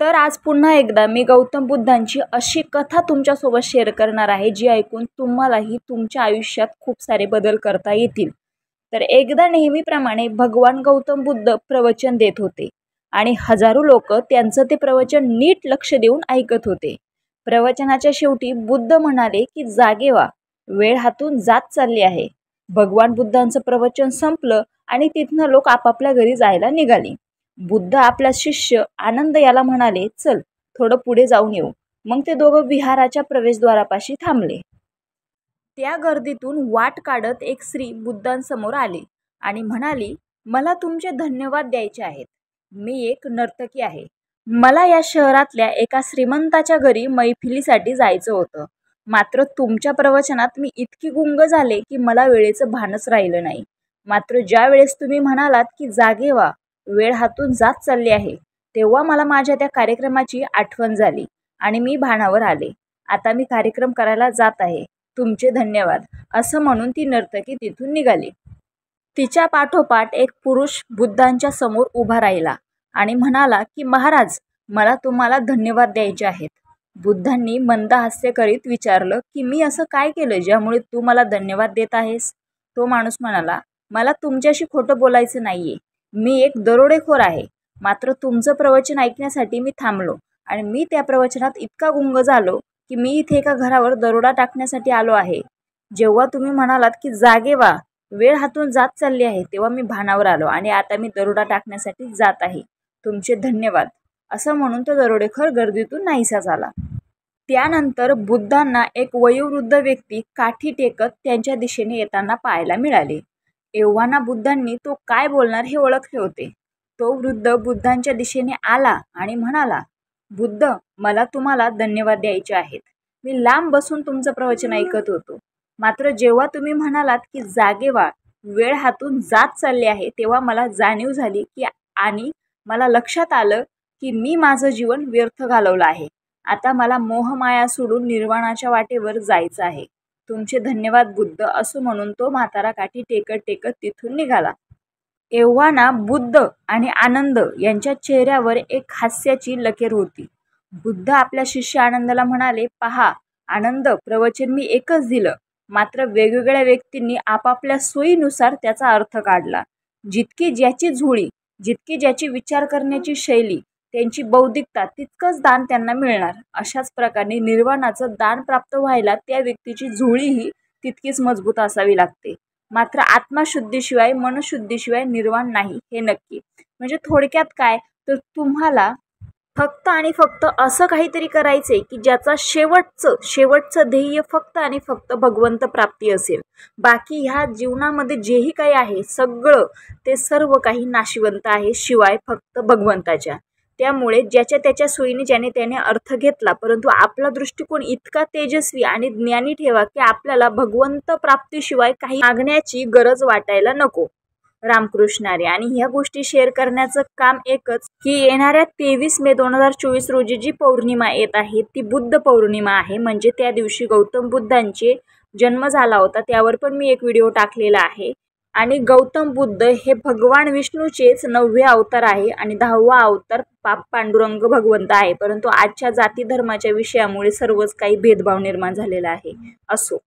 तर आज पुन्हा एकदा मी गौतम बुद्धांची अशी कथा तुमच्यासोबत शेअर करणार आहे जी ऐकून तुम्हालाही तुमच्या आयुष्यात खूप सारे बदल करता येतील। तर एकदा नेहमीप्रमाणे भगवान गौतम बुद्ध प्रवचन देत होते आणि हजारो लोक त्यांचं ते प्रवचन नीट लक्ष देऊन ऐकत होते। प्रवचनाच्या शेवटी बुद्ध म्हणाले की जागे व्हा, वेळ हातून जात चालली आहे। भगवान बुद्धांचं प्रवचन संपलं आणि तिथनं लोक आपापल्या घरी जायला निघाले। बुद्ध आपला शिष्य आनंद याला म्हणाले, चल थोडं पुढे जाऊन येऊ। मग ते दोघं विहाराच्या प्रवेशद्वारापाशी थांबले। त्या गर्दीतून वाट काढत एक स्त्री बुद्धांसमोर आली आणि म्हणाली, मला तुमचे धन्यवाद द्यायचे आहेत। मी एक नर्तकी आहे। मला या शहरातल्या एका श्रीमंताच्या घरी मैफिलीसाठी जायचं होतं, मात्र तुमच्या प्रवचनात मी इतकी गुंग झाले की मला वेळेचं भानच राहिलं नाही। मात्र ज्या वेळेस तुम्ही म्हणालात की जागे व्हा, वेळ हातून जात चालली आहे, तेव्हा मला माझ्या त्या कार्यक्रमाची आठवण झाली आणि मी भानावर आले। आता मी कार्यक्रम करायला जात आहे, तुमचे धन्यवाद, असं म्हणून ती नर्तकी तिथून निघाली। तिच्या पाठोपाठ एक पुरुष बुद्धांच्या समोर उभा राहिला आणि म्हणाला की महाराज, मला तुम्हाला धन्यवाद द्यायचे आहेत। बुद्धांनी मंद हास्य करीत विचारलं की मी असं काय केलं ज्यामुळे तू मला धन्यवाद देत आहेस? तो माणूस म्हणाला, मला तुमच्याशी खोटं बोलायचं नाहीये, मी एक दरोडेखोर आहे। मात्र तुमचं प्रवचन ऐकण्यासाठी मी थांबलो आणि मी त्या प्रवचनात इतका गुंग झालो की मी इथे एका घरावर दरोडा टाकण्यासाठी आलो आहे। जेव्हा तुम्ही म्हणालात की जागे व्हा, वेळ हातून जात चालली आहे, तेव्हा मी भानावर आलो आणि आता मी दरोडा टाकण्यासाठी जात आहे, तुमचे धन्यवाद, असं म्हणून तो दरोडेखोर गर्दीतून नाहीसा झाला। त्यानंतर बुद्धांना एक वयोवृद्ध व्यक्ती काठी टेकत त्यांच्या दिशेने येताना पाहायला मिळाले। एव्हाना बुद्धांनी तो काय बोलणार हे ओळखले होते। तो वृद्ध बुद्धांच्या दिशेने आला आणि म्हणाला, बुद्ध, मला तुम्हाला धन्यवाद द्यायचे आहेत। मी लांब बसून तुमचं प्रवचन ऐकत होतो, मात्र जेव्हा तुम्ही म्हणालात की जागे व्हा, वेळ हातून जात चालली आहे, तेव्हा मला जाणीव झाली की आणि मला लक्षात आलं की मी माझं जीवन व्यर्थ घालवलं आहे। आता मला मोहमाया सोडून निर्वाणाच्या वाटेवर जायचं आहे, तुमचे धन्यवाद बुद्ध, असं म्हणून तो म्हातारा काठी टेकत टेकत तिथून निघाला। एव्हाना बुद्ध आणि आनंद यांच्या चेहऱ्यावर एक हास्याची लकीर होती। बुद्ध आपल्या शिष्य आनंदाला म्हणाले, पहा आनंद, प्रवचन मी एकच दिलं, मात्र वेगवेगळ्या व्यक्तींनी आपापल्या सोयीनुसार त्याचा अर्थ काढला। जितकी ज्याची झोळी, जितकी ज्याची विचार करण्याची शैली, त्यांची बौद्धिकता, तितकंच दान त्यांना मिळणार। अशाच प्रकारे निर्वाणाचं दान प्राप्त व्हायला त्या व्यक्तीची झोळीही तितकीच मजबूत असावी लागते। मात्र आत्मशुद्धीशिवाय, मनशुद्धीशिवाय निर्वाण नाही, हे नक्की। म्हणजे थोडक्यात काय, तर तुम्हाला फक्त आणि फक्त असं काहीतरी करायचंय की ज्याचा शेवटचं ध्येय फक्त आणि फक्त भगवंत प्राप्ती असेल। बाकी ह्या जीवनामध्ये जेही काही आहे सगळं, ते सर्व काही नाशिवंत आहे, शिवाय फक्त भगवंताच्या। त्यामुळे ज्याच्या त्याच्या सोयीने ज्याने त्याने अर्थ घेतला, परंतु आपला दृष्टिकोन इतका तेजस्वी आणि ज्ञानी ठेवा की आपल्याला भगवंत प्राप्तीशिवाय काही मागण्याची गरज वाटायला नको। रामकृष्ण हरी। आणि ह्या गोष्टी शेअर करण्याचं काम एकच की येणाऱ्या 23 मे 2024 रोजी जी पौर्णिमा येत आहे ती बुद्ध पौर्णिमा आहे। म्हणजे त्या दिवशी गौतम बुद्धांचे जन्म झाला होता, त्यावर पण मी एक व्हिडिओ टाकलेला आहे। आणि गौतम बुद्ध हे भगवान विष्णूचेच 9वे अवतार आहे आणि 10वा अवतार पांडुरंग भगवंत आहे। परंतु आजच्या जाती धर्माच्या विषयामुळे सर्वच काही भेदभाव निर्माण झालेला आहे। असो।